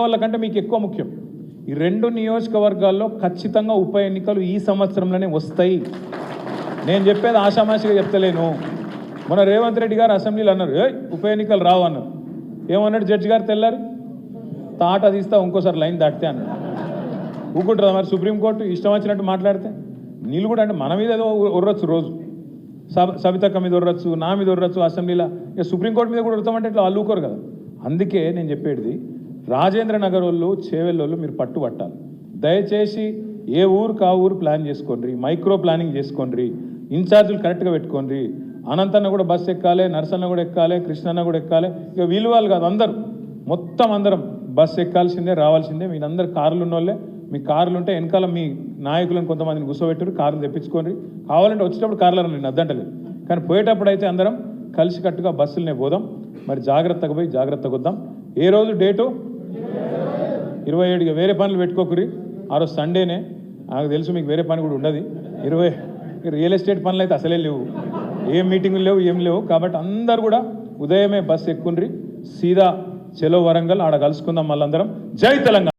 వాళ్ళకంటే మీకు ఎక్కువ ముఖ్యం ఈ రెండు నియోజకవర్గాల్లో ఖచ్చితంగా ఉప ఎన్నికలు ఈ సంవత్సరంలోనే వస్తాయి. నేను చెప్పేది ఆషామాషిగా చెప్తలేను. మొన్న రేవంత్ రెడ్డి గారు అసెంబ్లీలో అన్నారు ఉప ఎన్నికలు రావు అన్నారు. ఏమన్నాడు జడ్జి గారు తెల్లారు? తాట తీస్తా ఇంకోసారి లైన్ దాటితే అన్నాడు. ఊకుంటుందా మరి సుప్రీంకోర్టు ఇష్టం వచ్చినట్టు మాట్లాడితే? నీళ్ళు కూడా అంటే మన మీద ఏదో ఉర్రొచ్చు, రోజు సబితక్క మీద ఉర్రొచ్చు, నా మీద ఉర్రొచ్చు అసెంబ్లీలో. ఇక సుప్రీంకోర్టు మీద కూడా ఉడతామంటే ఇట్లా వాళ్ళు ఊకోరు కదా. అందుకే నేను చెప్పేది రాజేంద్ర నగర్ వాళ్ళు, చేవెళ్ళోళ్ళు మీరు పట్టుబట్టాలి. దయచేసి ఏ ఊరుకు ఆ ఊరు ప్లాన్ చేసుకోండి, మైక్రో ప్లానింగ్ చేసుకోండి, ఇన్ఛార్జీలు కరెక్ట్గా పెట్టుకోండి. అనంతన్న కూడా బస్సు ఎక్కాలి, నర్సన్న కూడా ఎక్కాలి, కృష్ణన్న కూడా ఎక్కాలి. ఇక వీళ్ళు వాళ్ళు కాదు, అందరూ మొత్తం అందరం బస్సు ఎక్కాల్సిందే, రావాల్సిందే. మీరందరూ కార్లు ఉన్నోళ్ళే. మీ కార్లు ఉంటే వెనకాల మీ నాయకులను కొంతమందిని కూర్చోబెట్టురు, కార్లు తెప్పించుకోండి. కావాలంటే వచ్చేటప్పుడు కార్లు నేను అద్దంటలేదు, కానీ పోయేటప్పుడు అయితే అందరం కలిసికట్టుగా బస్సులనే పోదాం. మరి జాగ్రత్తగా పోయి జాగ్రత్తగా వద్దాం. ఏ రోజు డేటు? 27. వేరే పనులు పెట్టుకోకురి. ఆ రోజు సండేనే, నాకు తెలుసు మీకు వేరే పని కూడా ఉండదు. 20 రియల్ ఎస్టేట్ పనులు అయితే అసలే లేవు, ఏం మీటింగులు లేవు, ఏం లేవు. కాబట్టి అందరు కూడా ఉదయమే బస్సు ఎక్కుండ్రి, సీదా చెలో వరంగల్, ఆడ కలుసుకుందాం మళ్ళందరం. జై తెలంగాణ.